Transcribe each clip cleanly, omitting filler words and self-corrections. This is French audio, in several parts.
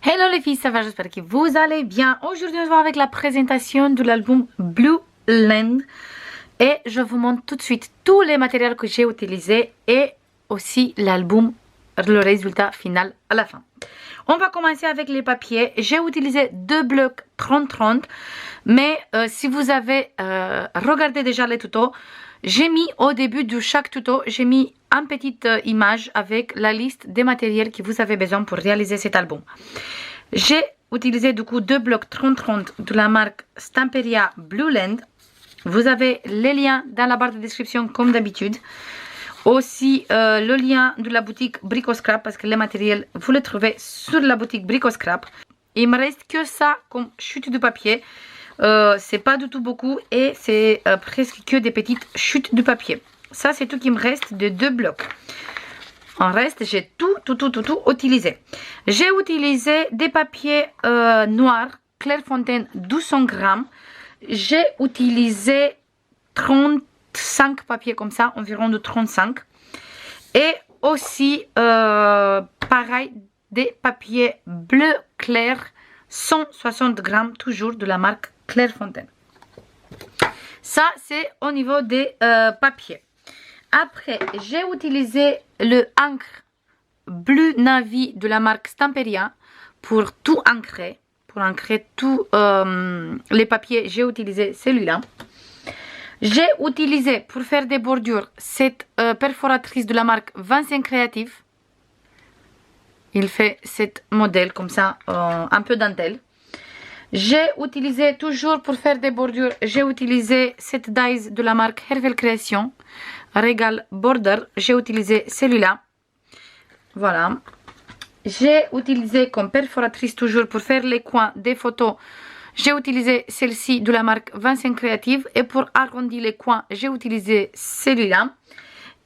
Hello les filles, ça va, j'espère que vous allez bien. Aujourd'hui, on se voit avec la présentation de l'album Blue Land. Et je vous montre tout de suite tous les matériels que j'ai utilisés et aussi l'album, le résultat final à la fin. On va commencer avec les papiers. J'ai utilisé deux blocs 30-30. Mais si vous avez regardé déjà les tutos, j'ai mis au début de chaque tuto, j'ai mis une petite image avec la liste des matériels que vous avez besoin pour réaliser cet album. J'ai utilisé du coup deux blocs 30-30 de la marque Stamperia Blue Land. Vous avez les liens dans la barre de description comme d'habitude. Aussi le lien de la boutique Brico Scrap parce que les matériels vous les trouvez sur la boutique Brico Scrap. Il me reste que ça comme chute de papier. C'est pas du tout beaucoup et c'est presque que des petites chutes de papier. Ça c'est tout qui me reste de deux blocs. En reste j'ai tout utilisé. J'ai utilisé des papiers noirs Clairefontaine 200 grammes. J'ai utilisé 35 papiers comme ça, environ de 35. Et aussi pareil des papiers bleu clair 160 grammes toujours de la marque Clairefontaine. Ça c'est au niveau des papiers. Après j'ai utilisé le encre bleu navy de la marque Stamperia pour tout ancrer. Pour ancrer tous les papiers, j'ai utilisé celui-là. J'ai utilisé pour faire des bordures cette perforatrice de la marque Vincent Creative. Il fait cet modèle comme ça, un peu dentelle. J'ai utilisé toujours pour faire des bordures, j'ai utilisé cette dies de la marque Hervel Création, Regal Border. J'ai utilisé celui-là. Voilà. J'ai utilisé comme perforatrice toujours pour faire les coins des photos. J'ai utilisé celle-ci de la marque Vincent Creative. Et pour arrondir les coins, j'ai utilisé celui-là.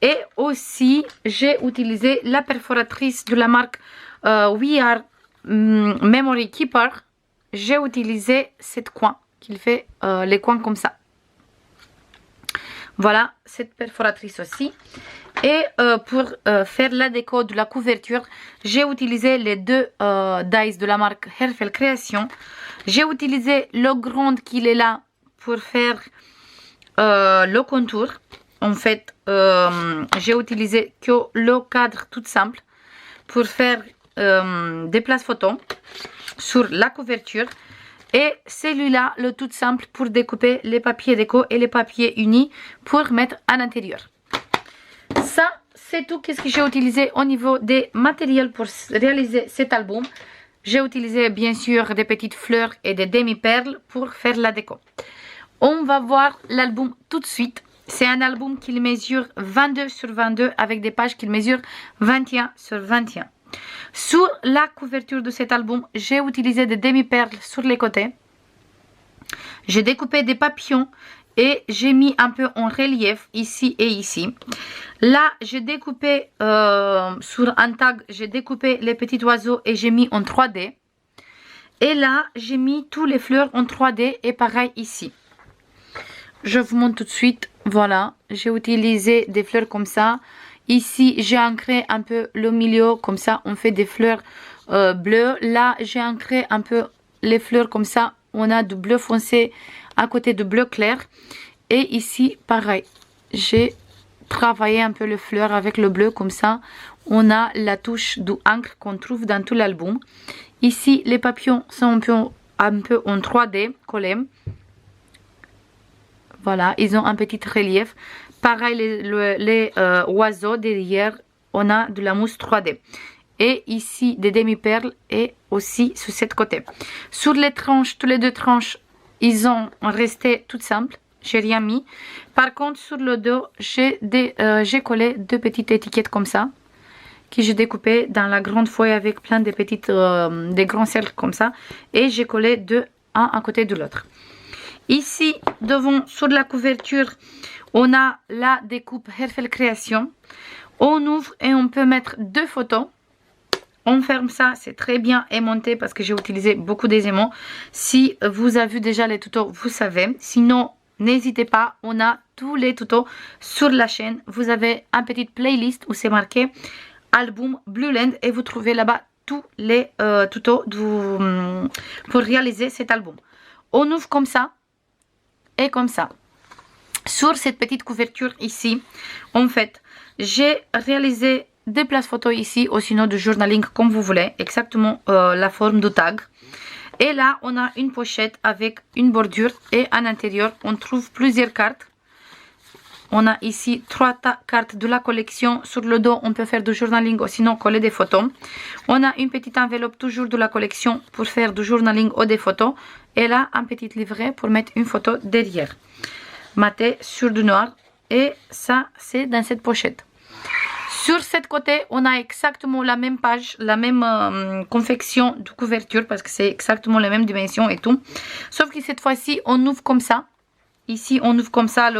Et aussi, j'ai utilisé la perforatrice de la marque We Are Memory Keeper. J'ai utilisé cette coin qui fait les coins comme ça. Voilà, cette perforatrice aussi. Et pour faire la déco de la couverture, j'ai utilisé les deux dies de la marque Hervel Création. J'ai utilisé le grand qu'il est là pour faire le contour. En fait, j'ai utilisé que le cadre tout simple pour faire des places photos sur la couverture. Et celui-là, le tout simple pour découper les papiers déco et les papiers unis pour mettre à l'intérieur. Ça, c'est tout ce que j'ai utilisé au niveau des matériels pour réaliser cet album. J'ai utilisé bien sûr des petites fleurs et des demi-perles pour faire la déco. On va voir l'album tout de suite. C'est un album qui mesure 22 sur 22 avec des pages qui mesurent 21 sur 21. Sur la couverture de cet album, j'ai utilisé des demi-perles sur les côtés. J'ai découpé des papillons et j'ai mis un peu en relief ici et ici. Là, j'ai découpé sur un tag, j'ai découpé les petits oiseaux et j'ai mis en 3D. Et là, j'ai mis tous les fleurs en 3D et pareil ici. Je vous montre tout de suite. Voilà, j'ai utilisé des fleurs comme ça. Ici, j'ai ancré un peu le milieu, comme ça, on fait des fleurs bleues. Là, j'ai ancré un peu les fleurs comme ça. On a du bleu foncé à côté de bleu clair. Et ici, pareil, j'ai travaillé un peu les fleurs avec le bleu, comme ça. On a la touche du encre qu'on trouve dans tout l'album. Ici, les papillons sont un peu en 3D collés. Voilà, ils ont un petit relief. Pareil, les oiseaux derrière, on a de la mousse 3D. Et ici, des demi-perles et aussi sur cette côté. Sur les tranches, toutes les deux tranches, ils ont resté tout simples. J'ai rien mis. Par contre, sur le dos, j'ai collé deux petites étiquettes comme ça. Que j'ai découpées dans la grande feuille avec plein de petites, des grands cercles comme ça. Et j'ai collé deux, un à côté de l'autre. Ici, devant, sur la couverture, on a la découpe Hervel Création. On ouvre et on peut mettre deux photos. On ferme ça, c'est très bien aimanté parce que j'ai utilisé beaucoup d'aimants. Si vous avez vu déjà les tutos, vous savez. Sinon, n'hésitez pas, on a tous les tutos sur la chaîne. Vous avez une petite playlist où c'est marqué album Blue Land et vous trouvez là-bas tous les tutos pour réaliser cet album. On ouvre comme ça et comme ça. Sur cette petite couverture ici, en fait, j'ai réalisé des places photos ici, ou sinon du journaling comme vous voulez, exactement la forme du tag. Et là, on a une pochette avec une bordure et à l'intérieur, on trouve plusieurs cartes. On a ici 3 cartes de la collection. Sur le dos, on peut faire du journaling ou sinon coller des photos. On a une petite enveloppe toujours de la collection pour faire du journaling ou des photos. Et là, un petit livret pour mettre une photo derrière. Maté sur du noir. Et ça, c'est dans cette pochette. Sur cette côté, on a exactement la même page, la même confection de couverture parce que c'est exactement les mêmes dimensions et tout. Sauf que cette fois-ci, on ouvre comme ça. Ici, on ouvre comme ça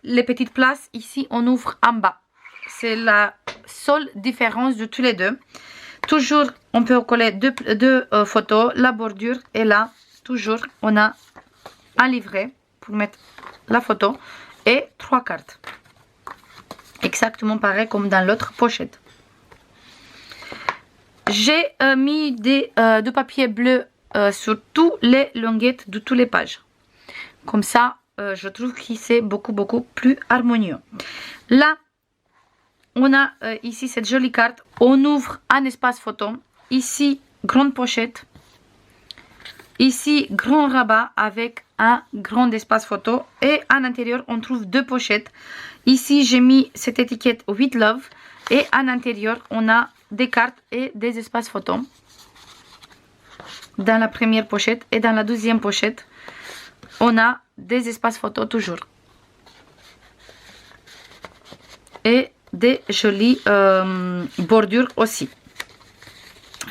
les petites places. Ici, on ouvre en bas. C'est la seule différence de tous les deux. Toujours, on peut coller deux photos, la bordure. Et là, toujours, on a un livret pour mettre la photo et 3 cartes. Exactement pareil comme dans l'autre pochette. J'ai mis du papier bleu sur toutes les longuettes de toutes les pages. Comme ça, je trouve que c'est beaucoup plus harmonieux. Là, on a ici cette jolie carte. On ouvre un espace photo. Ici, grande pochette. Ici, grand rabat avec un grand espace photo. Et à l'intérieur, on trouve 2 pochettes. Ici, j'ai mis cette étiquette With Love. Et à l'intérieur, on a des cartes et des espaces photos. Dans la première pochette et dans la deuxième pochette, on a des espaces photos toujours. Et des jolies bordures aussi.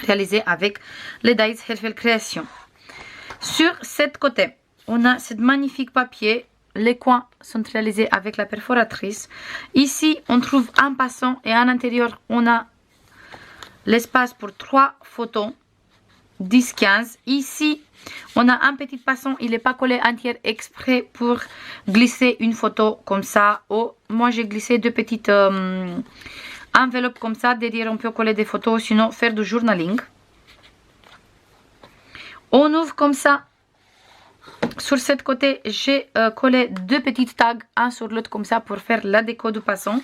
Réalisées avec les Dies Herfel Création. Sur cette côté, on a ce magnifique papier. Les coins sont réalisés avec la perforatrice. Ici, on trouve un passant et à l'intérieur, on a l'espace pour 3 photos. 10-15. Ici, on a un petit passant. Il n'est pas collé entier exprès pour glisser une photo comme ça. Oh, moi, j'ai glissé 2 petites enveloppes comme ça. Derrière, on peut coller des photos. Sinon, faire du journaling. On ouvre comme ça. Sur cette côté, j'ai collé 2 petites tags, un sur l'autre comme ça pour faire la déco du passant.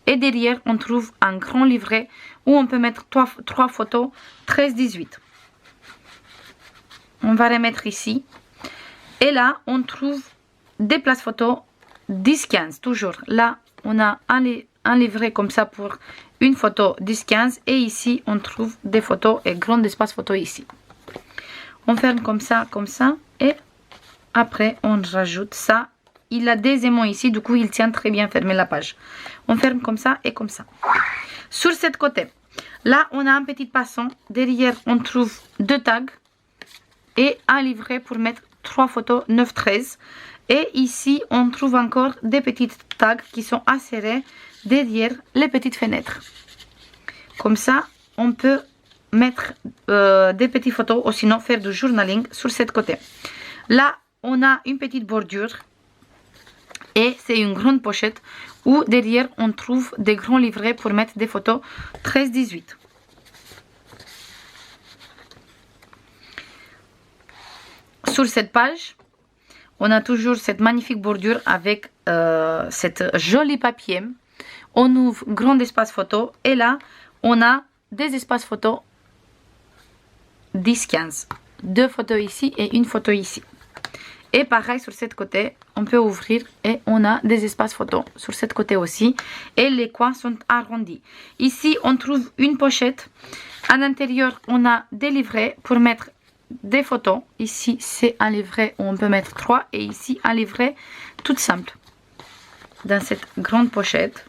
Et derrière, on trouve un grand livret où on peut mettre 3 photos 13-18. On va remettre ici. Et là, on trouve des places photos 10-15. Toujours. Là, on a un livret comme ça pour une photo 10-15. Et ici, on trouve des photos et grand espace photo ici. On ferme comme ça. Et après, on rajoute ça. Il a des aimants ici. Du coup, il tient très bien fermé la page. On ferme comme ça et comme ça. Sur cette côté, là, on a un petit passant. Derrière, on trouve 2 tags. Et un livret pour mettre 3 photos 9-13. Et ici, on trouve encore des petites tags qui sont insérées derrière les petites fenêtres. Comme ça, on peut mettre des petites photos ou sinon faire du journaling sur cette côté. Là, on a une petite bordure. Et c'est une grande pochette où derrière, on trouve des grands livrets pour mettre des photos 13-18. Sur cette page, on a toujours cette magnifique bordure avec cette joli papier. On ouvre grand espace photo et là, on a des espaces photo 10-15. 2 photos ici et une photo ici. Et pareil sur cette côté, on peut ouvrir et on a des espaces photos sur cette côté aussi. Et les coins sont arrondis. Ici, on trouve une pochette. À l'intérieur, on a des livrets pour mettre des photos. Ici, c'est un livret où on peut mettre 3. Et ici, un livret tout simple. Dans cette grande pochette.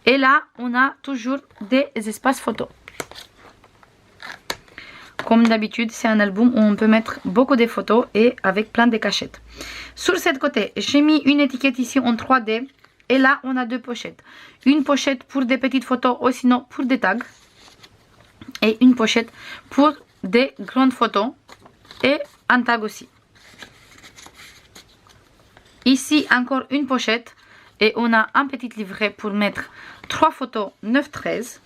Et là, on a toujours des espaces photos. Comme d'habitude, c'est un album où on peut mettre beaucoup de photos et avec plein de cachettes. Sur cette côté, j'ai mis une étiquette ici en 3D. Et là, on a 2 pochettes. Une pochette pour des petites photos ou sinon pour des tags. Et une pochette pour des grandes photos et un tag aussi. Ici, encore une pochette. Et on a un petit livret pour mettre 3 photos 9-13.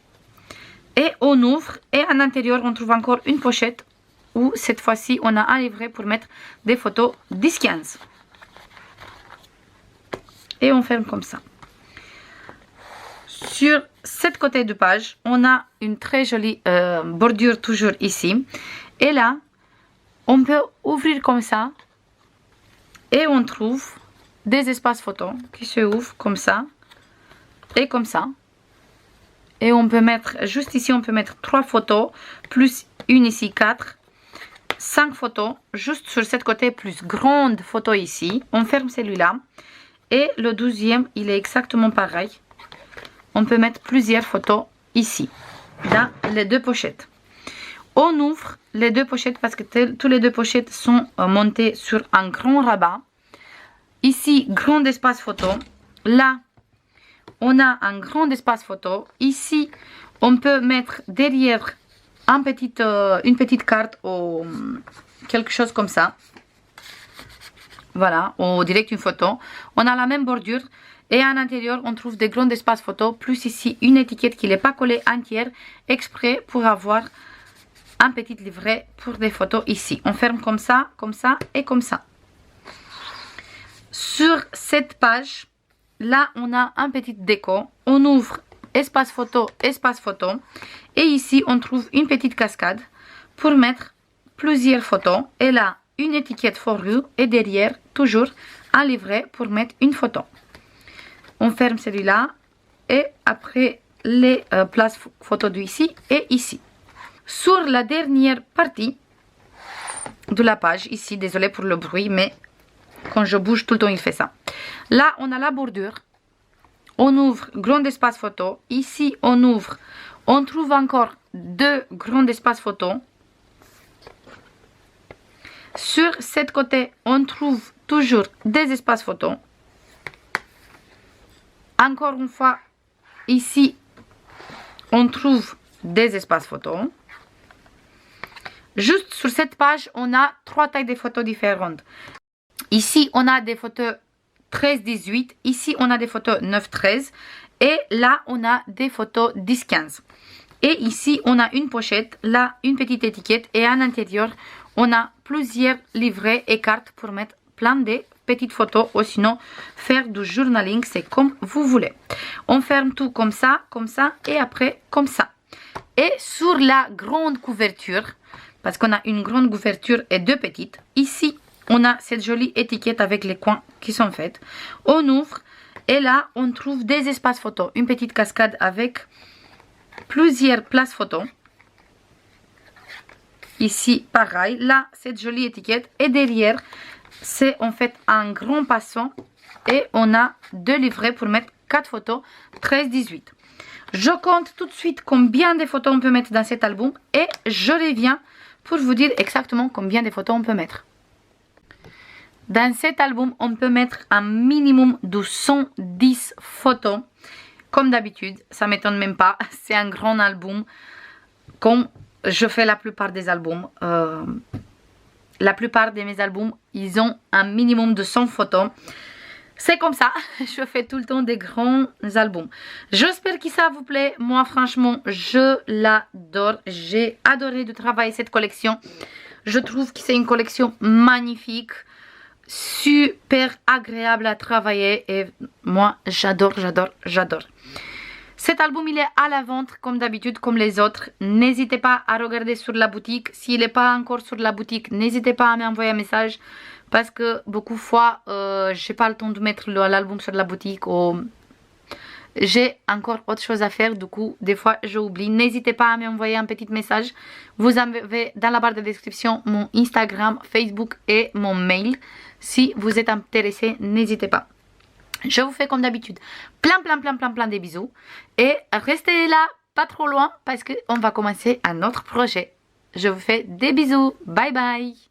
Et on ouvre et à l'intérieur on trouve encore une pochette où cette fois-ci on a un livret pour mettre des photos 10-15. Et on ferme comme ça. Sur cette côté de page, on a une très jolie bordure toujours ici. Et là, on peut ouvrir comme ça. Et on trouve des espaces photos qui se ouvrent comme ça. Et comme ça. Et on peut mettre, juste ici, on peut mettre 3 photos. Plus une ici, 4. 5 photos. Juste sur cette côté, plus grande photo ici. On ferme celui-là. Et le 12e, il est exactement pareil. On peut mettre plusieurs photos ici, dans les deux pochettes. On ouvre les deux pochettes parce que tous les deux pochettes sont montées sur un grand rabat. Ici, grand espace photo. Là, on a un grand espace photo. Ici, on peut mettre derrière une petite carte ou quelque chose comme ça. Voilà, on dirait une photo. On a la même bordure. Et à l'intérieur, on trouve des grands espaces photos. Plus ici, une étiquette qui n'est pas collée entière. Exprès pour avoir un petit livret pour des photos ici. On ferme comme ça et comme ça. Sur cette page, là, on a un petit déco. On ouvre espace photo. Et ici, on trouve une petite cascade pour mettre plusieurs photos. Et là, une étiquette for you. Et derrière, toujours un livret pour mettre une photo. On ferme celui-là et après les places photos d'ici et ici. Sur la dernière partie de la page, ici, désolé pour le bruit, mais quand je bouge tout le temps, il fait ça. Là, on a la bordure. On ouvre grand espace photo. Ici, on ouvre. On trouve encore 2 grands espaces photo. Sur cette côté, on trouve toujours des espaces photo. Encore une fois, ici, on trouve des espaces photos. Juste sur cette page, on a 3 tailles de photos différentes. Ici, on a des photos 13-18. Ici, on a des photos 9-13. Et là, on a des photos 10-15. Et ici, on a une pochette. Là, une petite étiquette. Et à l'intérieur, on a plusieurs livrets et cartes pour mettre plein de petites photos ou sinon faire du journaling, c'est comme vous voulez. On ferme tout comme ça et après comme ça. Et sur la grande couverture, parce qu'on a une grande couverture et 2 petites, ici on a cette jolie étiquette avec les coins qui sont faits. On ouvre et là on trouve des espaces photos, une petite cascade avec plusieurs places photos. Ici pareil, là cette jolie étiquette et derrière c'est en fait un grand passant et on a 2 livrets pour mettre 4 photos 13-18. Je compte tout de suite combien de photos on peut mettre dans cet album et je reviens pour vous dire exactement combien de photos on peut mettre. Dans cet album, on peut mettre un minimum de 110 photos. Comme d'habitude, ça ne m'étonne même pas, c'est un grand album comme je fais la plupart des albums. La plupart de mes albums, ils ont un minimum de 100 photos. C'est comme ça, je fais tout le temps des grands albums. J'espère que ça vous plaît. Moi, franchement, je l'adore. J'ai adoré de travailler cette collection. Je trouve que c'est une collection magnifique, super agréable à travailler. Et moi, j'adore. Cet album, il est à la vente comme d'habitude, comme les autres. N'hésitez pas à regarder sur la boutique. S'il n'est pas encore sur la boutique, n'hésitez pas à m'envoyer un message. Parce que beaucoup de fois, je n'ai pas le temps de mettre l'album sur la boutique. Ou j'ai encore autre chose à faire. Du coup, des fois, j'oublie. N'hésitez pas à m'envoyer un petit message. Vous avez dans la barre de description mon Instagram, Facebook et mon mail. Si vous êtes intéressé, n'hésitez pas. Je vous fais comme d'habitude plein de bisous. Et restez là, pas trop loin, parce qu'on va commencer un autre projet. Je vous fais des bisous. Bye bye.